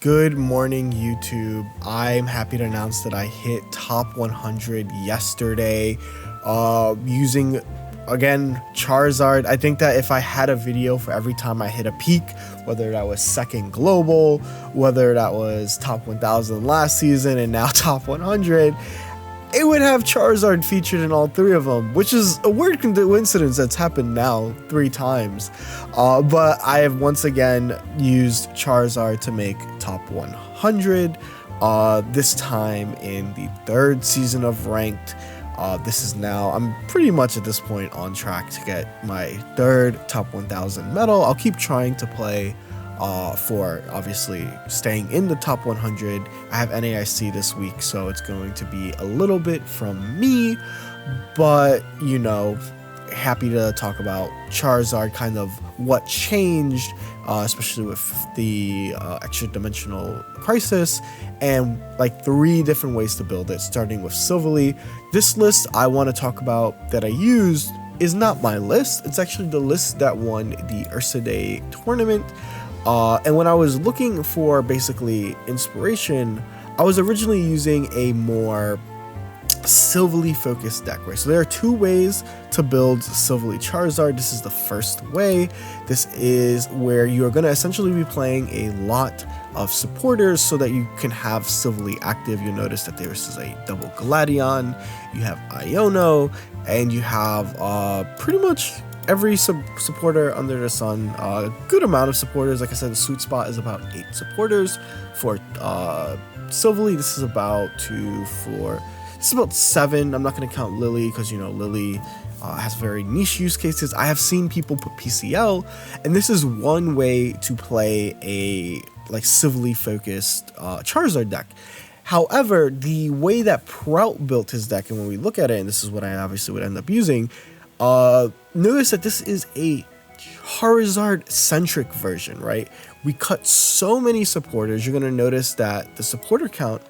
Good morning, YouTube. I'm happy to announce that I hit top 100 yesterday using, again, Charizard. I think that if I had a video for every time I hit a peak, whether that was second global, whether that was top 1000 last season and now top 100, it would have Charizard featured in all three of them, which is a weird coincidence that's happened now 3 times. But I have once again used Charizard to make top 100, this time in the 3rd season of Ranked. This is now, I'm pretty much at this point on track to get my 3rd top 1000 medal. I'll keep trying to play for obviously staying in the top 100. I have NAIC this week, so it's going to be a little bit from me, but you know, happy to talk about Charizard, kind of what changed, especially with the extra dimensional crisis, and like 3 different ways to build it, starting with Silverly. This list I want to talk about that I used is not my list. It's actually the list that won the Ursa Day tournament. And when I was looking for basically inspiration, I was originally using a more Silverly focused deck, right? So there are 2 ways to build Silverly Charizard. This is the first way. This is where you are going to essentially be playing a lot of supporters so that you can have Silverly active. You'll notice that there is a double Galadion, you have Iono, and you have pretty much every supporter under the sun. A good amount of supporters. Like I said, the sweet spot is about 8 supporters for Silverly. This is about 7. I'm not going to count Lily because, you know, Lily has very niche use cases. I have seen people put PCL, and this is one way to play a like Silverly focused Charizard deck. However, the way that Prout built his deck, and when we look at it, and this is what I obviously would end up using, notice that this is a Charizard-centric version, right? We cut so many supporters. You're going to notice that the supporter count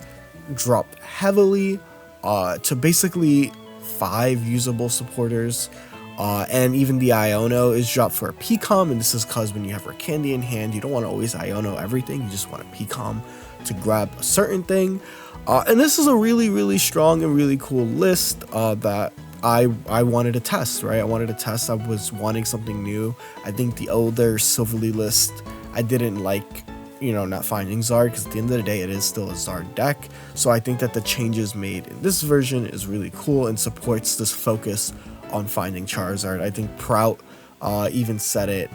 dropped heavily to basically 5 usable supporters. And even the Iono is dropped for a PCOM, and this is because when you have Candy in hand, you don't want to always Iono everything. You just want a PCOM to grab a certain thing. And this is a really strong and really cool list that I wanted to test, right? I wanted to test. I was wanting something new. I think the older Silverly list, I didn't like, you know, not finding Zard, because at the end of the day, it is still a Zard deck. So I think that the changes made in this version is really cool and supports this focus on finding Charizard. I think Prout even said it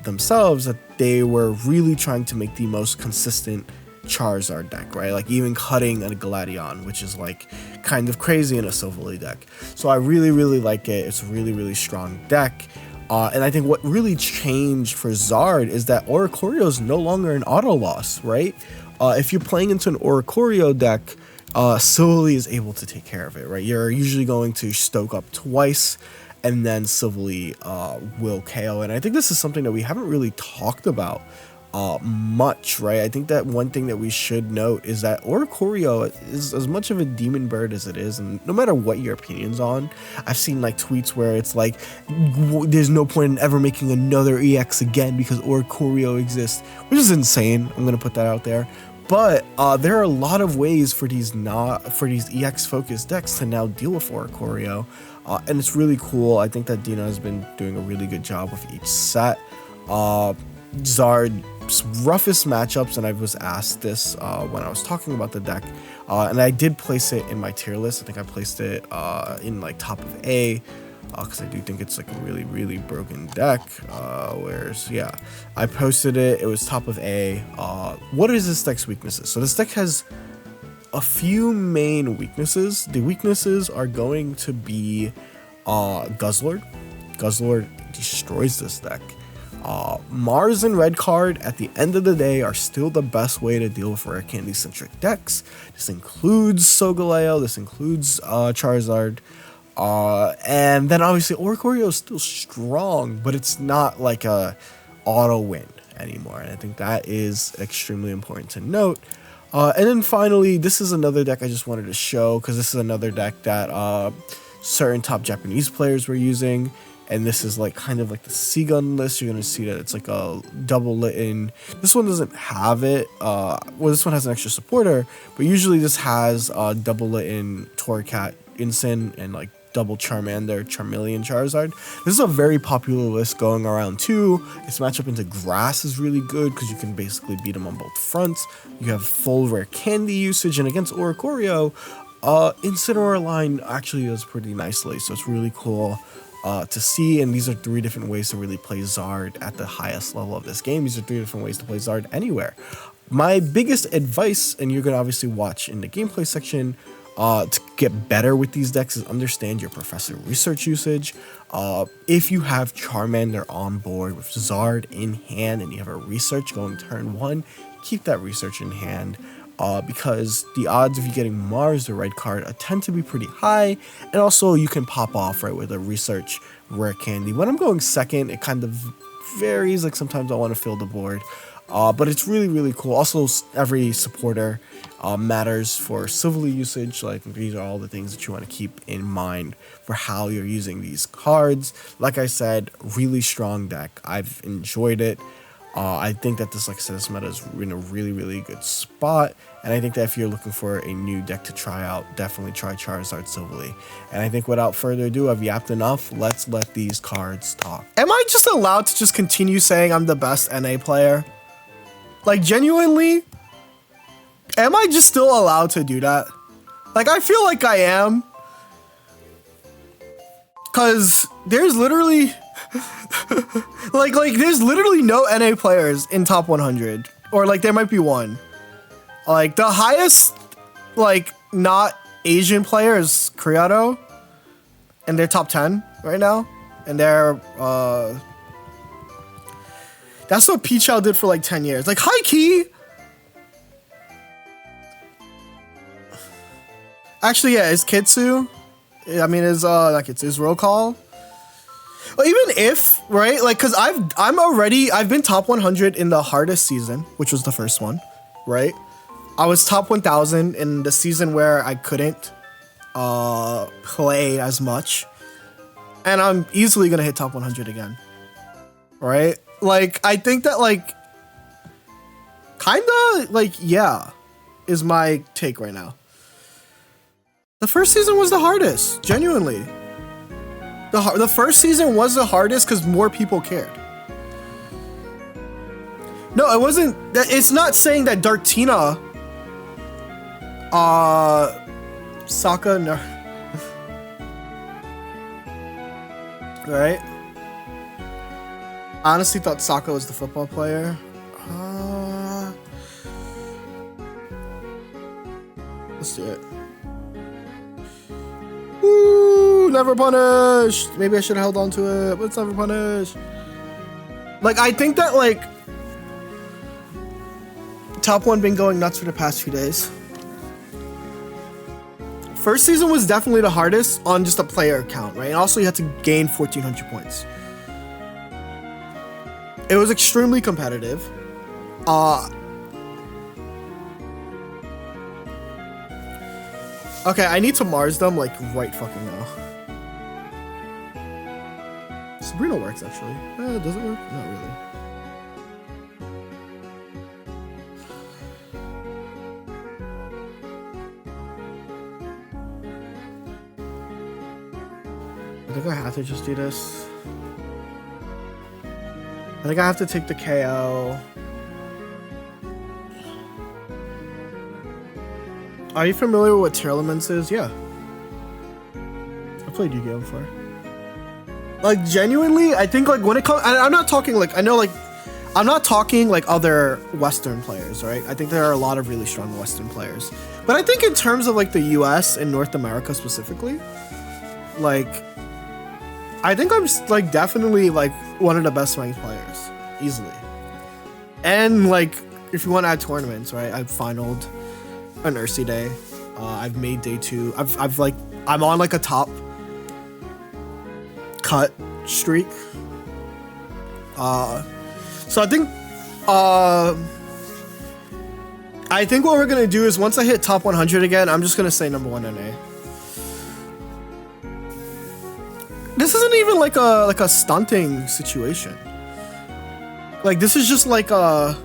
themselves that they were really trying to make the most consistent Charizard deck, right? Like even cutting a Galadion, which is like kind of crazy in a Silverly deck. So I really like it. It's a really strong deck. And I think what really changed for Zard is that Oricorio is no longer an auto loss, right? If you're playing into an Oricorio deck, Silverly is able to take care of it, right? You're usually going to stoke up twice, and then Silverly will KO. And I think this is something that we haven't really talked about much, right? I think that one thing that we should note is that Oricorio is as much of a demon bird as it is, and no matter what your opinions on, I've seen like tweets where it's like there's no point in ever making another EX again because Oricorio exists, which is insane. I'm gonna put that out there. But there are a lot of ways for these EX focused decks to now deal with Oricorio, and it's really cool. I think that Dina has been doing a really good job with each set. Zard's roughest matchups, and I was asked this when I was talking about the deck, and I did place it in my tier list. I think I placed it in like top of A, because I do think it's like a really broken deck. I posted it. It was top of A. What is this deck's weaknesses? So this deck has a few main weaknesses. The weaknesses are going to be Guzzlord. Guzzlord destroys this deck. Mars and Red Card at the end of the day are still the best way to deal with rare candy centric decks. This includes Solgaleo, this includes Charizard, and then obviously Oricorio is still strong, but it's not like a auto win anymore, and I think that is extremely important to note. And then finally, this is another deck I just wanted to show because this is another deck that certain top Japanese players were using. and this is like kind of like the Seagun list. You're gonna see that it's like a double Litten. This one doesn't have it. Well, this one has an extra supporter, but usually this has double Litten, Torracat, Incin, and like double Charmander, Charmeleon, Charizard. This is a very popular list going around too. Its matchup into grass is really good because you can basically beat them on both fronts. You have full rare candy usage, and against Oricorio, Incineroar line actually does pretty nicely, so it's really cool to see. And these are 3 different ways to really play Zard at the highest level of this game. These are 3 different ways to play Zard anywhere. My biggest advice, and you're gonna obviously watch in the gameplay section, to get better with these decks, is understand your Professor Research usage. If you have Charmander on board with Zard in hand and you have a Research going turn 1, keep that Research in hand. Because the odds of you getting Mars, the red card, tend to be pretty high, and also you can pop off right with a Research rare candy. When I'm going second, it kind of varies. Like sometimes I want to fill the board, but it's really cool. Also, every supporter matters for Silverly usage. Like these are all the things that you want to keep in mind for how you're using these cards. Like I said, really strong deck. I've enjoyed it. I think that this, like I said, this meta is in a really good spot, and I think that if you're looking for a new deck to try out, definitely try Charizard Silverly. And I think without further ado, I've yapped enough. Let's let these cards talk. Am I just allowed to just continue saying I'm the best NA player? Like, genuinely? Am I just still allowed to do that? Like, I feel like I am. Because there's literally... like there's literally no NA players in top 100, or like there might be one. Like the highest like not Asian player is Criado, and they're top 10 right now, and they're that's what Pichao did for like 10 years. Like high key. Actually, yeah, is Kitsu. I mean, is not Kitsu, is roll call. Well, even if, right, like, because I've been top 100 in the hardest season, which was the first one, right? I was top 1000 in the season where I couldn't play as much, and I'm easily gonna hit top 100 again, right? Like, I think that, like, kinda, like, yeah, is my take right now. The first season was the hardest, genuinely. The first season was the hardest because more people cared. No, it wasn't. It's not saying that Dartina, Sokka, no. Right? I honestly thought Sokka was the football player. Let's do it. Woo! Never punished. Maybe I should have held on to it, but it's never punished. Like, I think that, like, top 1 been going nuts for the past few days. First season was definitely the hardest on just a player count, right? And also you had to gain 1,400 points. It was extremely competitive. Okay, I need to Mars them, like, right fucking now. Sabrina works, actually. Does it work? Not really. I think I have to just do this. I think I have to take the KO. Are you familiar with what Tearlaments is? Yeah. I played Yu-Gi-Oh! Before. Like, genuinely, I think, like, when it comes... I'm not talking, like... I know, like... I'm not talking, like, other Western players, right? I think there are a lot of really strong Western players. But I think in terms of, like, the US and North America specifically, like... I think I'm, like, definitely, like, one of the best ranked players. Easily. And, like, if you want to add tournaments, right? I've finaled an Ursi day. I've made day 2. I'm on, like, a top cut streak. So I think what we're gonna do is once I hit top 100 again, I'm just gonna say number 1 NA. This isn't even like a stunting situation. Like this is just like a.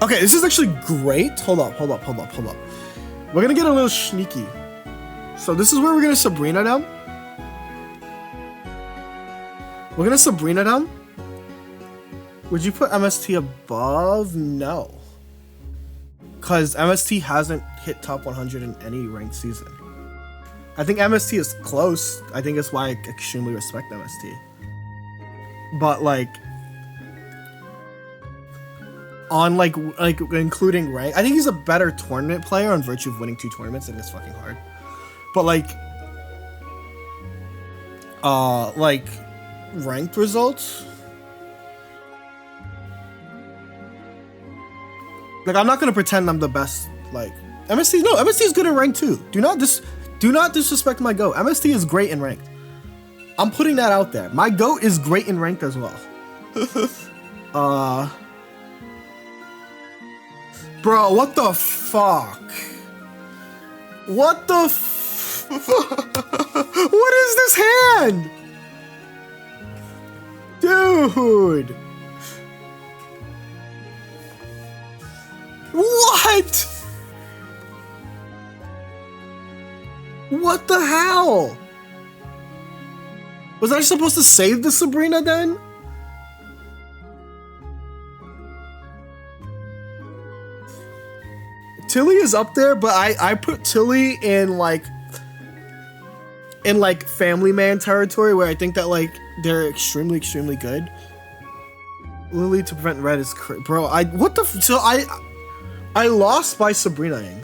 Okay, this is actually great. Hold up. We're gonna get a little sneaky. So this is where we're gonna Sabrina them. We're gonna Sabrina them. Would you put MST above? No. Because MST hasn't hit top 100 in any ranked season. I think MST is close. I think that's why I extremely respect MST. But like, on like including rank, I think he's a better tournament player on virtue of winning 2 tournaments, and it's fucking hard. But like ranked results. Like, I'm not gonna pretend I'm the best. Like MST, no, MST is good in ranked too. Do not disrespect my GOAT. MST is great in ranked. I'm putting that out there. My GOAT is great in ranked as well. Bro, what the fuck? What the what is this hand? Dude. What? What the hell? Was I supposed to save the Sabrina then? Tilly is up there, but I put Tilly in like family man territory, where I think that like they're extremely good. Lily to prevent red is bro. I lost by Sabrina-ing.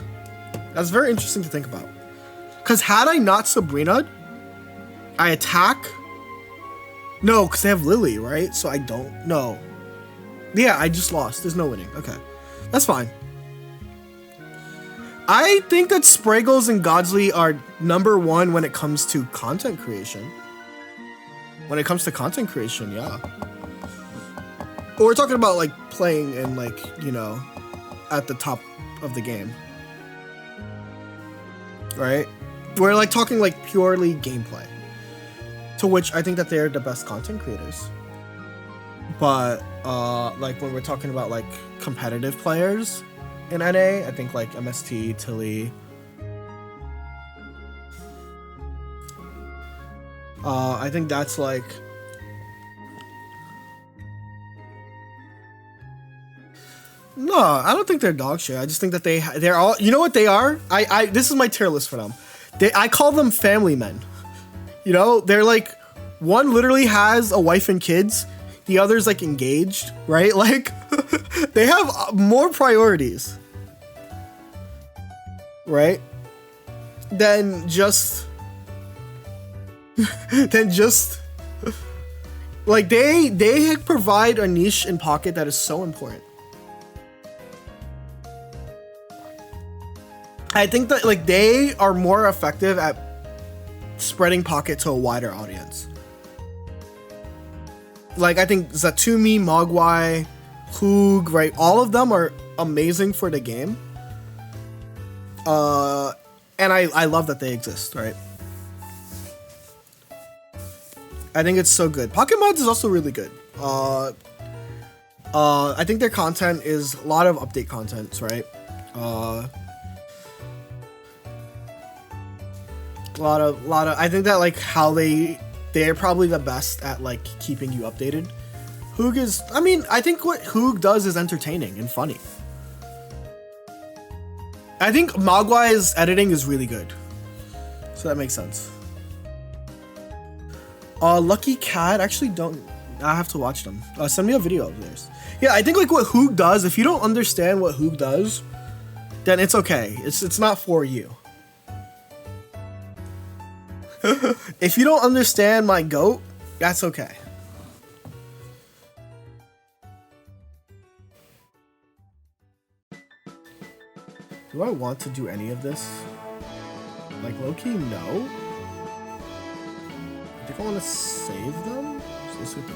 That's very interesting to think about. Because had I not Sabrina, I attack. No, because they have Lily, right? So I don't know. Yeah, I just lost. There's no winning. Okay, that's fine. I think that Spraggles and Godsley are #1 when it comes to content creation. When it comes to content creation, yeah. But we're talking about like playing and like, you know, at the top of the game. Right? We're like talking like purely gameplay. To which I think that they're the best content creators. But like when we're talking about like competitive players in NA, I think like MST, Tilly. I think that's like. No, I don't think they're dog shit. I just think that they're all. You know what they are? This is my tier list for them. I call them family men. You know, they're like, one literally has a wife and kids. The other's like engaged, right? Like, they have more priorities, right? Than just like they provide a niche in Pocket that is so important. I think that like they are more effective at spreading Pocket to a wider audience. Like I think Zatumi, Mogwai, Hoog, right? All of them are amazing for the game. And I love that they exist, right? I think it's so good. Pocket Mods is also really good. I think their content is a lot of update contents, right? A lot of I think that like how they're probably the best at like keeping you updated. Hoog is, I mean, I think what Hoog does is entertaining and funny. I think Mogwai's editing is really good, so that makes sense. Lucky Cat, actually don't. I have to watch them. Send me a video of theirs. Yeah, I think like what Hoog does. If you don't understand what Hoog does, then it's okay. It's not for you. If you don't understand my GOAT, that's okay. Do I want to do any of this? Like low-key, no. I think I want to save them. So let's see what they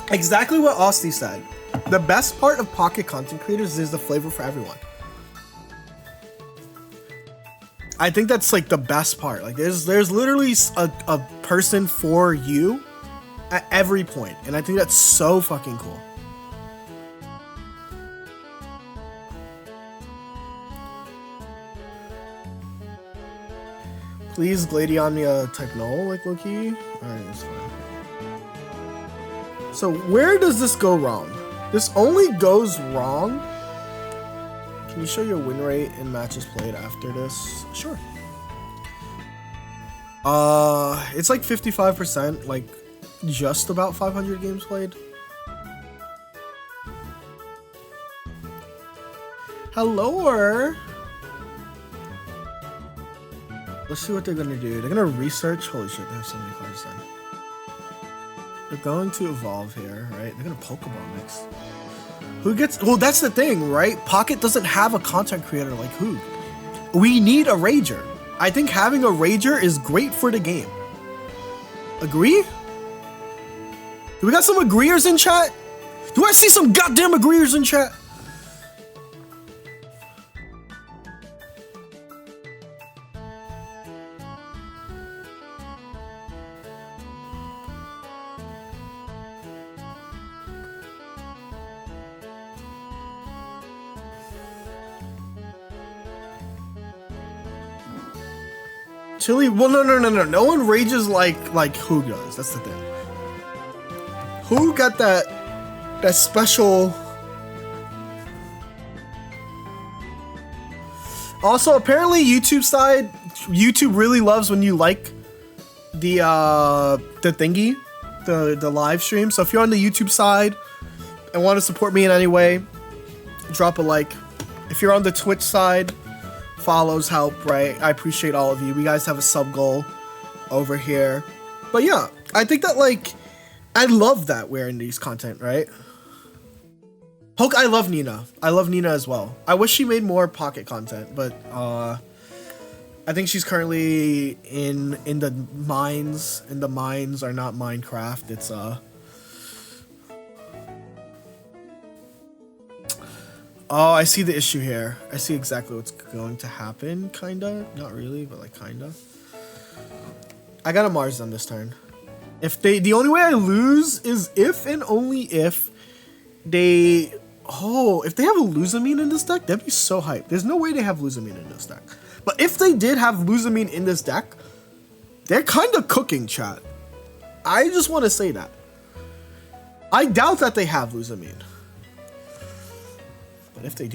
do. Exactly what Austin said. The best part of Pocket content creators is the flavor for everyone. I think that's like the best part. Like there's literally a person for you at every point, and I think that's so fucking cool. Please Gladionia type null like Loki. Alright, that's fine. So where does this go wrong? This only goes wrong. Can you show your win rate in matches played after this? Sure. It's like 55%, like just about 500 games played. Hello. Let's see what they're gonna do. They're gonna research. Holy shit, they have so many cards then. They're going to evolve here, right? They're gonna Pokeball mix. Who gets... Well, that's the thing, right? Pocket doesn't have a content creator like who. We need a Rager. I think having a Rager is great for the game. Agree? Do we got some agreeers in chat? Do I see some goddamn agreeers in chat? Chili, well, no one rages like who does. That's the thing. Who got that special? Also, apparently YouTube really loves when you like the thingy, the live stream. So if you're on the YouTube side and want to support me in any way, drop a like. If you're on the Twitch side, follows help, right? I appreciate all of you. We guys have a sub goal over here. But yeah, I think that like I love that we're in these content, right? I love Nina. I love Nina as well. I wish she made more Pocket content, but I think she's currently in the mines, and the mines are not Minecraft. It's Oh, I see the issue here. I see exactly what's going to happen, kinda. Not really, but like kinda. I got a Mars them this turn. The only way I lose is if and only if they... Oh, if they have a Luzamine in this deck, that'd be so hype. There's no way they have Luzamine in this deck. But if they did have Luzamine in this deck, they're kinda cooking, chat. I just want to say that. I doubt that they have Luzamine. If they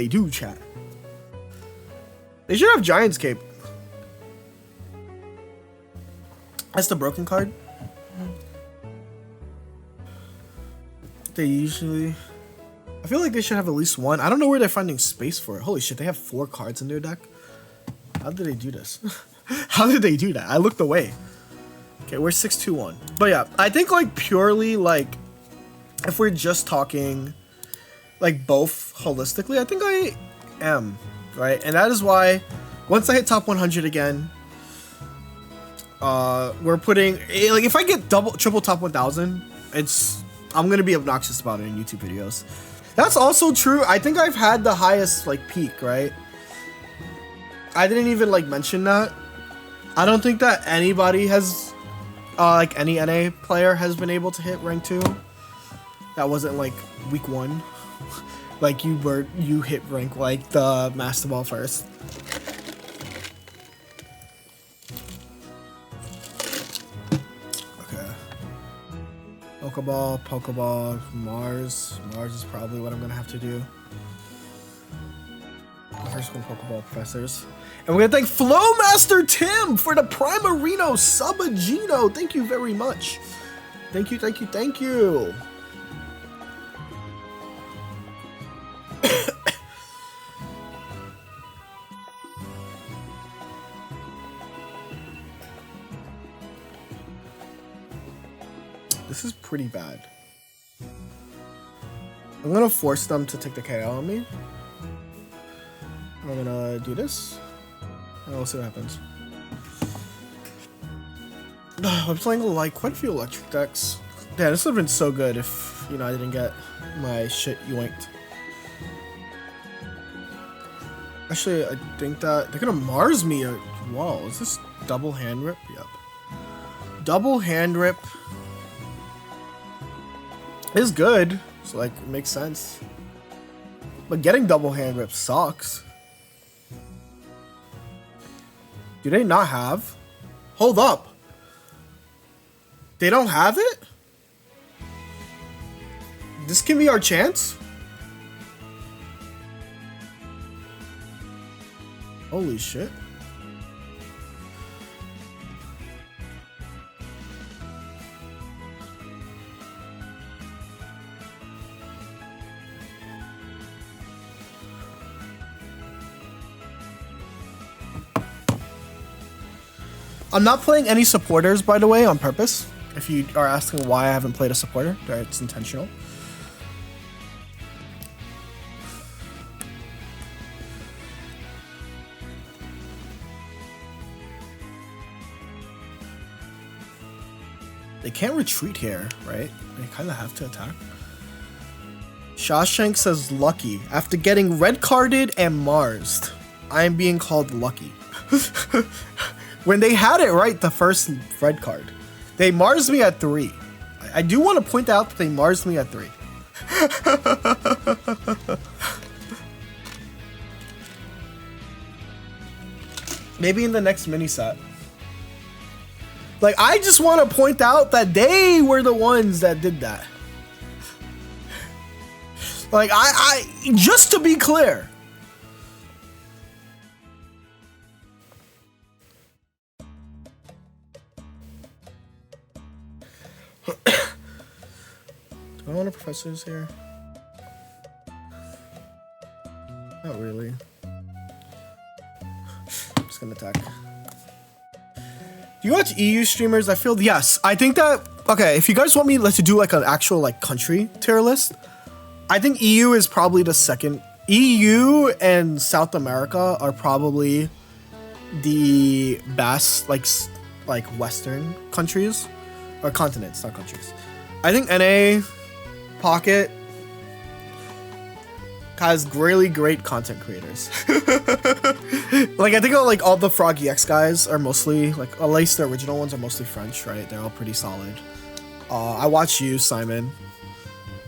do, chat. They should have Giant's Cape. That's the broken card. They usually... I feel like they should have at least one. I don't know where they're finding space for it. Holy shit, they have 4 cards in their deck? How did they do this? How did they do that? I looked away. Okay, we're 6-2-1. But yeah, I think like purely like... If we're just talking... like both holistically, I think I am, right? And that is why once I hit top 100 again, we're putting like if I get triple top 1000, I'm gonna be obnoxious about it in YouTube videos. That's also true. I think I've had the highest like peak, right? I didn't even like mention that. I don't think that anybody has like any NA player has been able to hit rank 2. That wasn't like week 1. Like you hit rank like the Master Ball first. Okay. Pokeball, Mars. Mars is probably what I'm gonna have to do. First one, Pokeball Professors. And we're gonna thank Flowmaster Tim for the Primarino Subagino. Thank you very much. Thank you. This is pretty bad. I'm gonna force them to take the KO on me. I'm gonna do this, and we'll see what happens. I'm playing like quite a few electric decks. Yeah, this would have been so good if, you know, I didn't get my shit yoinked. Actually, I think that they're gonna Mars me. Whoa, is this double hand rip? Yep. Double hand rip is good. So like, it makes sense. But getting double hand rip sucks. Do they not have? Hold up. They don't have it? This can be our chance? Holy shit. I'm not playing any supporters, by the way, on purpose. If you are asking why I haven't played a supporter, it's intentional. They can't retreat here, right? They kind of have to attack. Shawshank says lucky. After getting red carded and Marsed, I am being called lucky. When they had it right the first red card, they Marsed me at 3. I do want to point out that they Marsed me at 3. Maybe in the next mini set. Like, I just want to point out that they were the ones that did that. Like, I just to be clear. Do I want a professors here? Not really. I'm just gonna attack. Do you watch EU streamers? I feel, yes. I think that, okay, if you guys want me to do like an actual like country tier list, I think EU is probably the second. EU and South America are probably the best like Western countries or continents, not countries. I think NA, Pocket has really great content creators. Like, I think like all the Frog EX guys are mostly, like, at least the original ones are mostly French, right? They're all pretty solid. I watch you, Simon.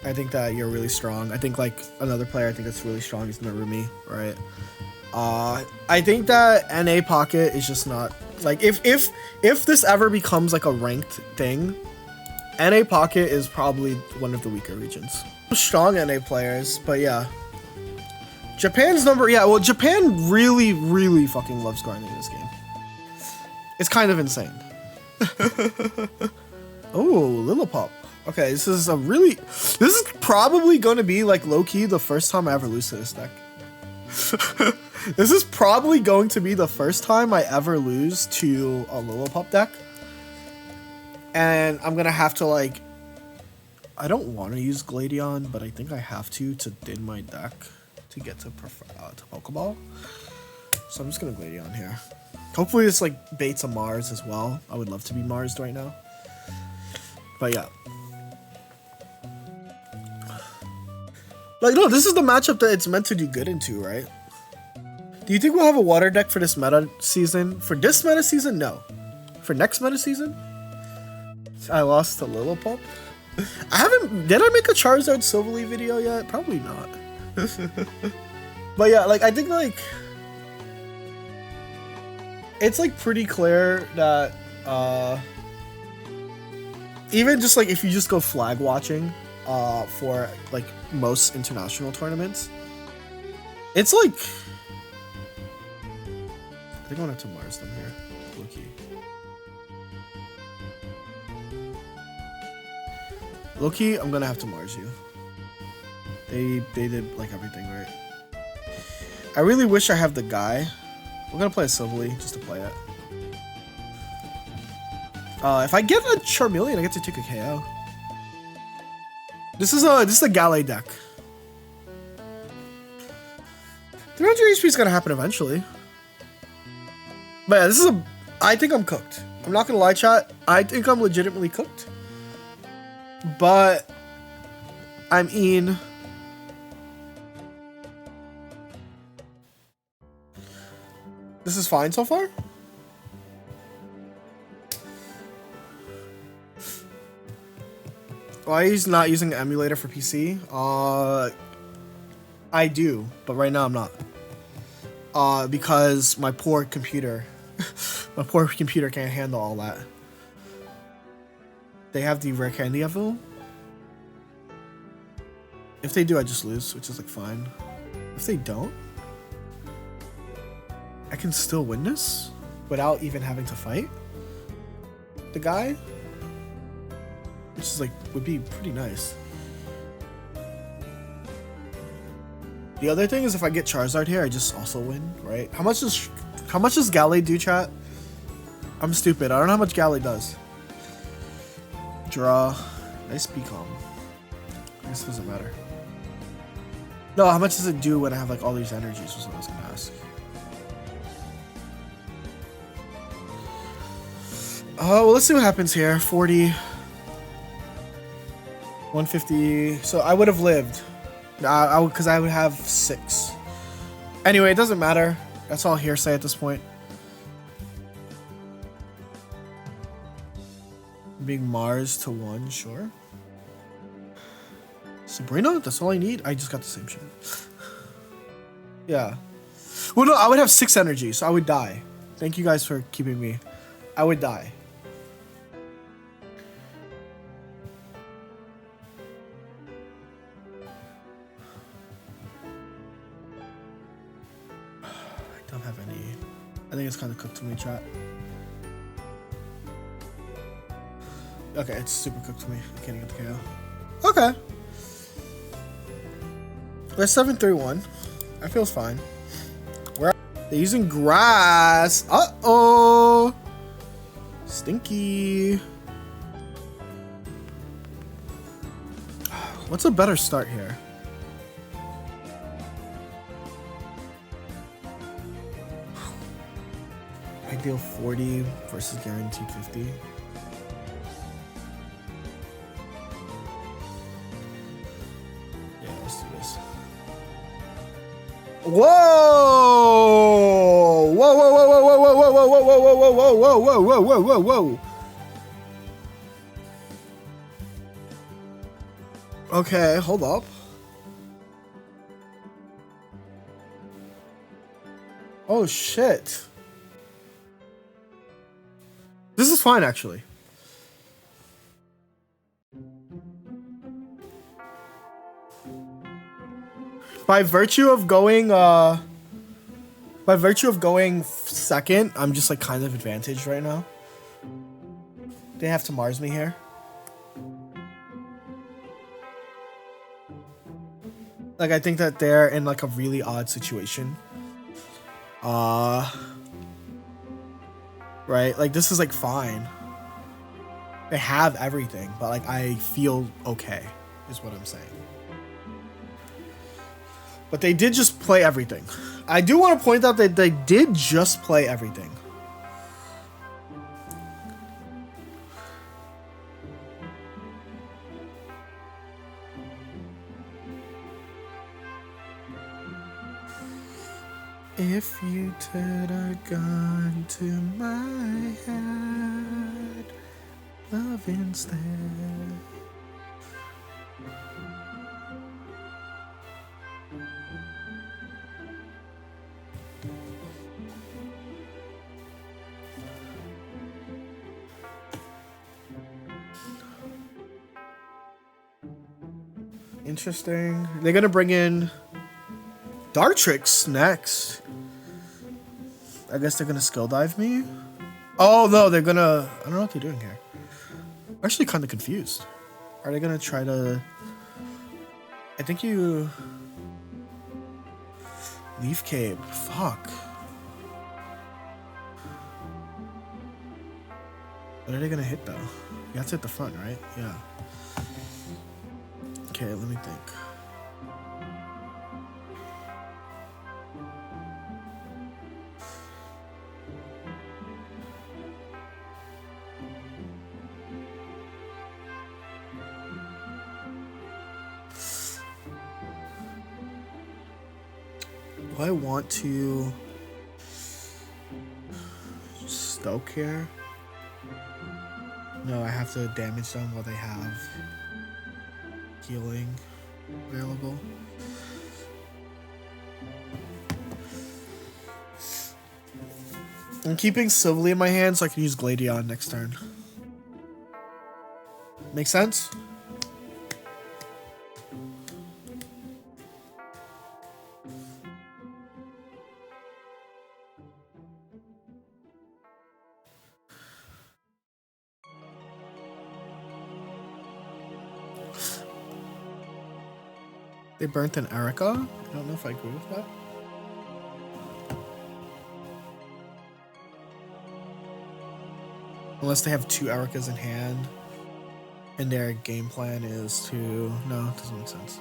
I think that you're really strong. I think like another player I think that's really strong is Narumi, right? I think that NA Pocket is just not like, if this ever becomes like a ranked thing, NA Pocket is probably one of the weaker regions. Strong NA players, but yeah. Japan's number, yeah, well, Japan really, really fucking loves grinding this game. It's kind of insane. Oh, Lilipop. Okay, this is probably going to be, like, low-key the first time I ever lose to this deck. This is probably going to be the first time I ever lose to a Lilipop deck. And I'm going to have to, like, I don't want to use Gladion, but I think I have to thin my deck to get to Pokeball. So I'm just going to Gladion here. Hopefully this, like, baits a Mars as well. I would love to be Marsed right now. But yeah. Like, no, this is the matchup that it's meant to do good into, right? Do you think we'll have a water deck for this meta season? For this meta season, no. For next meta season? I lost to Lilipop. Did I make a Charizard Silverleaf video yet? Probably not. But yeah, like, I think, like, it's, like, pretty clear that, even just, like, if you just go flag watching, for, like, most international tournaments, it's, like, I think I'm gonna have to Mars them here. Low-key. Low-key, I'm gonna have to Mars you. They did, like, everything right. I really wish I have the guy. We're gonna play a Silverleaf just to play it. If I get a Charmeleon, I get to take a KO. This is a Galley deck. 300 HP is gonna happen eventually. But yeah, I think I'm cooked. I'm not gonna lie, chat. I think I'm legitimately cooked. But I mean, This is fine so far? Why is not using an emulator for PC? I do, but right now I'm not. Because my poor computer, can't handle all that. They have the rare candy available? If they do, I just lose, which is like fine. If they don't, I can still win this without even having to fight the guy, which is like would be pretty nice. The other thing is if I get Charizard here, I just also win, right? How much does Galley do, chat? I'm stupid. I don't know how much Galley does. Draw. Nice Becom. I guess it doesn't matter. No, how much does it do when I have like all these energies was what I was gonna ask. Oh, well, let's see what happens here. 40. 150. So I would have lived. Because I would have 6. Anyway, it doesn't matter. That's all hearsay at this point. Being Mars to 1, sure. Sabrina, that's all I need. I just got the same shit. Yeah. Well, no, I would have 6 energy, so I would die. Thank you guys for keeping me. I would die. I don't have any. I think it's kind of cooked to me, chat. Okay, it's super cooked to me. I can't get the KO. Okay. We're 7-3-1. That feels fine. They're using grass. Uh-oh. Stinky. What's a better start here? Ideal 40 versus guaranteed 50. Whoa! Whoa! Whoa! Whoa! Whoa! Whoa! Whoa! Whoa! Whoa! Whoa! Whoa! Whoa! Whoa! Whoa! Whoa! Whoa! Whoa! Whoa! Okay, hold up. Oh shit! This is fine, actually. By virtue of going second, I'm just like kind of advantaged right now. They have to Mars me here. Like I think that they're in like a really odd situation. Right? Like this is like fine. They have everything, but like I feel okay, is what I'm saying. But they did just play everything. I do want to point out that they did just play everything. If you turn a gun to my head, love instead. Interesting. They're gonna bring in Dartrix next. I guess they're gonna skill dive me. Oh no, they're gonna. I don't know what they're doing here. I'm actually kind of confused. Are they gonna try to? I think you. Leaf Cape. Fuck. What are they gonna hit though? You have to hit the front, right? Yeah. Okay, let me think. Do I want to... Stoke here. No, I have to damage them while they have healing available. I'm keeping Sylvie in my hand so I can use Gladion next turn. Make sense? They burnt an Erica? I don't know if I agree with that. Unless they have 2 Ericas in hand. And their game plan is to... No, it doesn't make sense.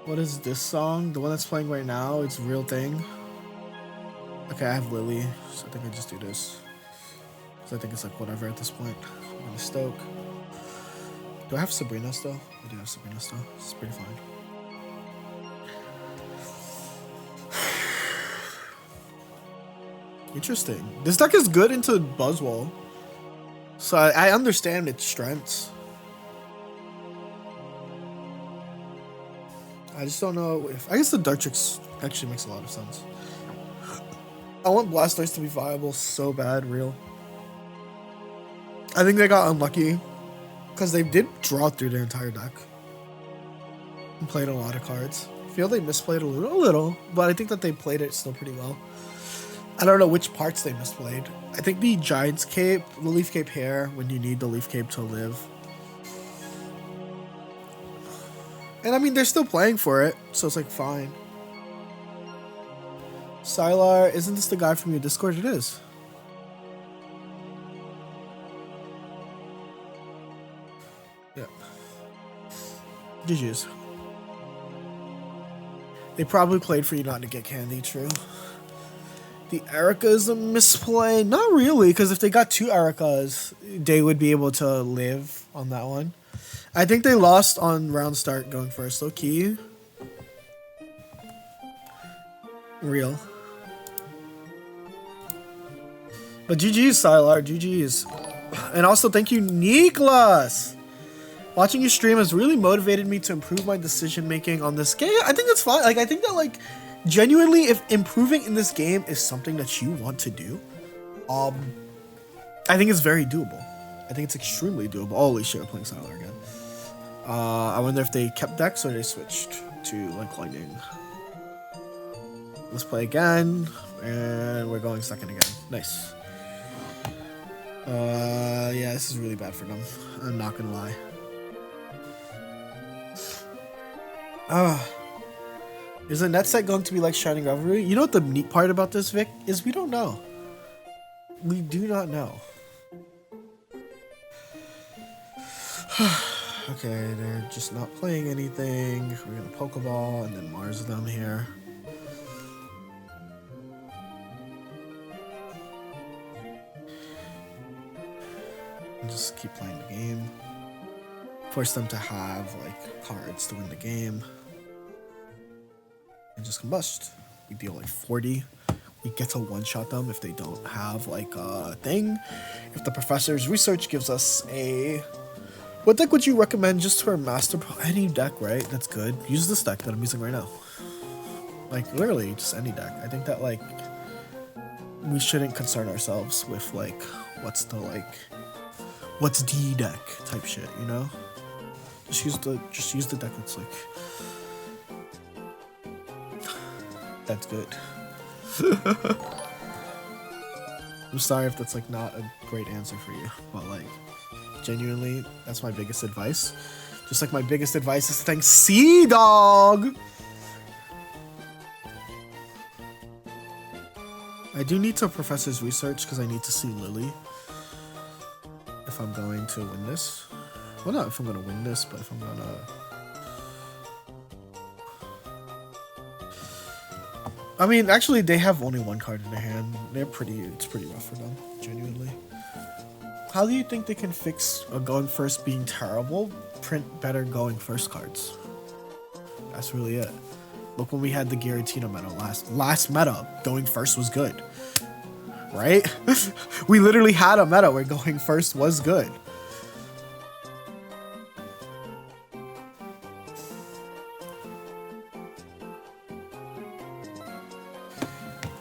What is this song? The one that's playing right now, it's Real Thing. Okay, I have Lily, so I think I just do this. So I think it's like whatever at this point. I'm gonna Stoke. Do I have Sabrina still? I do have Sabrina still. It's pretty fine. Interesting. This deck is good into Buzzwole. So I understand its strengths. I just don't know if... I guess the Dartrix actually makes a lot of sense. I want Blastoise to be viable so bad, real. I think they got unlucky. Because they did draw through their entire deck. And played a lot of cards. I feel they misplayed a little. But I think that they played it still pretty well. I don't know which parts they misplayed. I think the Giant's Cape, the Leaf Cape here, when you need the Leaf Cape to live. And I mean, they're still playing for it, so it's like fine. Sylar, isn't this the guy from your Discord? It is. Yep. GG's. They probably played for you not to get candy, true. The Erica is a misplay. Not really, because if they got 2 Ericas, they would be able to live on that one. I think they lost on round start going first. Low key. Real. But GG's, Sylar. GG's. And also, thank you, Niklas. Watching you stream has really motivated me to improve my decision making on this game. I think that's fine. Like, I think that, like, genuinely, if improving in this game is something that you want to do, I think it's very doable. I think it's extremely doable. Holy shit, we're playing Sylar again. I wonder if they kept decks or they switched to like Lightning. Let's play again, and we're going second again. Nice. Yeah, this is really bad for them. I'm not gonna lie. Is the net set going to be like Shining Revelry? You know what the neat part about this, Vic, is we don't know. We do not know. Okay, they're just not playing anything. We're gonna Pokeball and then Mars them here. And just keep playing the game. Force them to have like cards to win the game. And just combust. We deal like 40. We get to one-shot them if they don't have like a thing. If the professor's research gives us a... What deck would you recommend just for a Master Pro? Any deck, right? That's good. Use this deck that I'm using right now. Like, literally, just any deck. I think that, like, we shouldn't concern ourselves with, like, what's the deck type shit, you know? Just use the deck that's, like... That's good. I'm sorry if that's, like, not a great answer for you, but, like... Genuinely, that's my biggest advice. Just like my biggest advice is to thank Sea-Dog! I do need to Professor's research because I need to see Lily. If I'm going to win this. Well, not if I'm going to win this, but if I'm going to... I mean, actually, they have only 1 card in their hand. It's pretty rough for them, genuinely. How do you think they can fix a going first being terrible? Print better going first cards. That's really it. Look when we had the Giratina meta last meta, going first was good. Right? We literally had a meta where going first was good.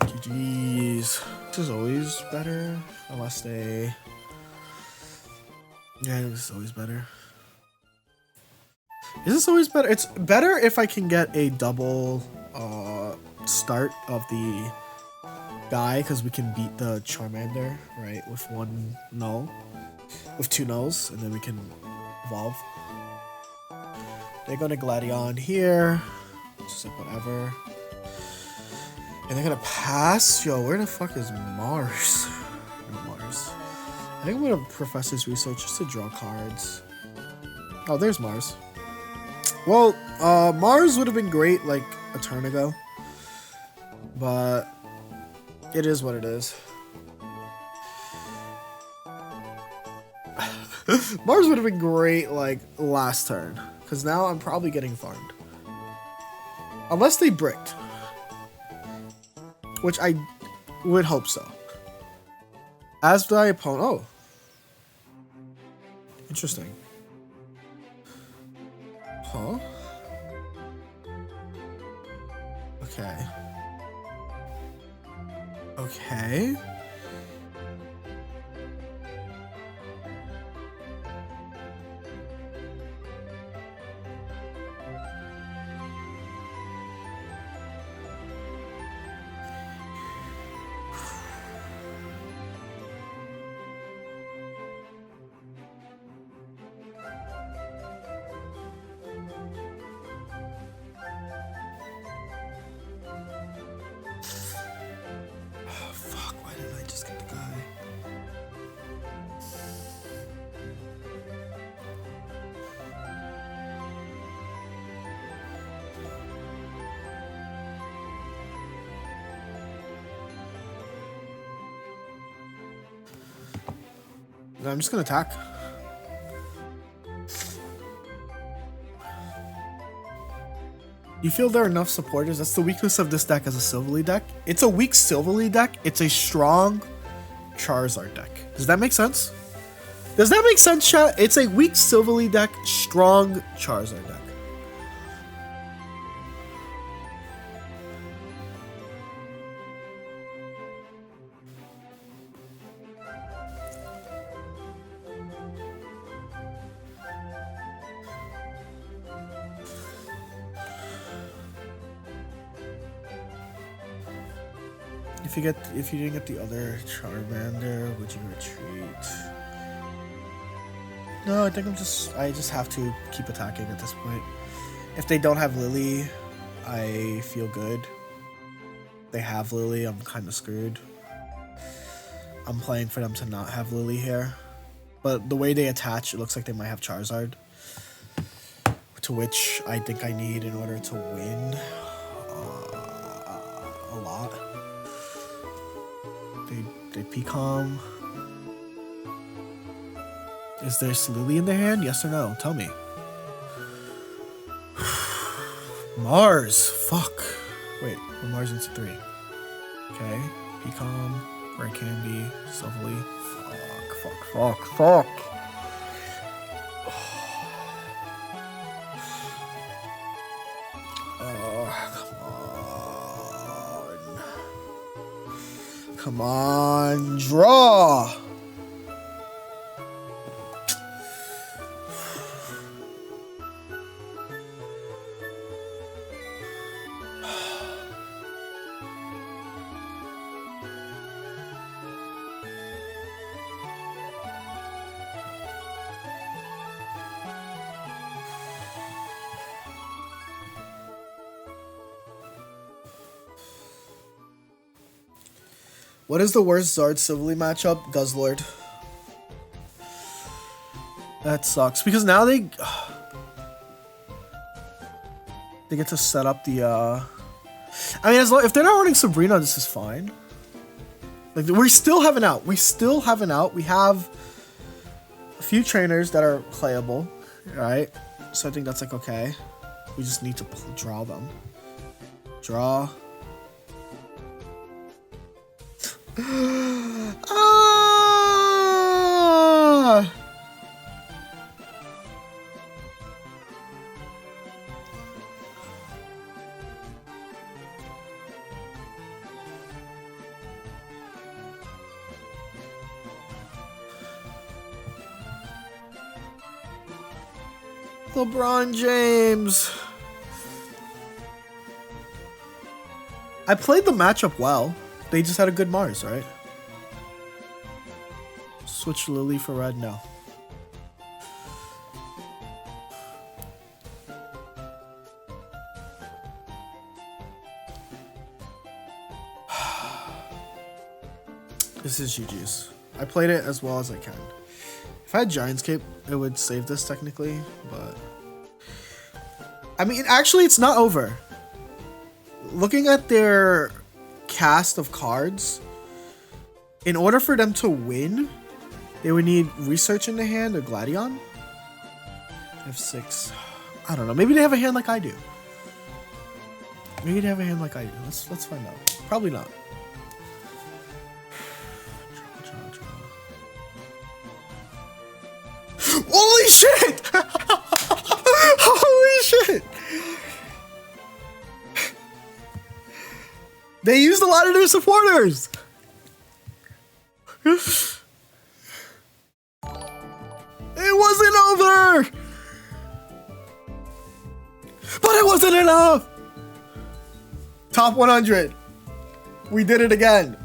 GG's. This is always better. Unless they... Yeah, this is always better. Is this always better? It's better if I can get a double start of the guy, because we can beat the Charmander, right, with one null. With 2 nulls, and then we can evolve. They're gonna Gladion here. Just like whatever. And they're gonna pass? Yo, where the fuck is Mars? No Mars. I think I'm gonna Professor's Research just to draw cards. Oh, there's Mars. Well, Mars would have been great like a turn ago. But it is what it is. Mars would have been great like last turn. Because now I'm probably getting farmed. Unless they bricked. Which I would hope so. As my opponent... Oh. Interesting. Huh? Okay. Okay. I'm just gonna attack. You feel there are enough supporters? That's the weakness of this deck as a Silverly deck. It's a weak Silverly deck. It's a strong Charizard deck. Does that make sense? Does that make sense, chat? It's a weak Silverly deck, strong Charizard deck. If you didn't get the other Charmander, would you retreat? No, I think I just have to keep attacking at this point. If they don't have Lily, I feel good. They have Lily, I'm kind of screwed. I'm playing for them to not have Lily here. But the way they attach, it looks like they might have Charizard. To which I think I need in order to win a lot. They Pecom. Is there Lily in their hand? Yes or no? Tell me. Mars. Fuck. Wait, we're Mars into 3. Okay. Pecom. Rare Candy. Silverly. Fuck. Come on, draw! What is the worst Zard Silverly matchup? Guzzlord. That sucks because now they get to set up the. I mean, if they're not running Sabrina, this is fine. Like we still have an out. We have a few trainers that are playable, right? So I think that's like okay. We just need to draw them. Draw. Ah! LeBron James. I played the matchup well. They just had a good Mars, right? Switch Lily for red? No. This is GG's. I played it as well as I can. If I had Giant's Cape, it would save this technically, but... I mean, actually, it's not over. Looking at their cast of cards, in order for them to win, they would need Research in the hand or Gladion. F6. I don't know. Maybe they have a hand like I do. Maybe they have a hand like I do. Let's find out. Probably not. Holy shit! Holy shit! They used a lot of their supporters! It wasn't over! But it wasn't enough! Top 100. We did it again.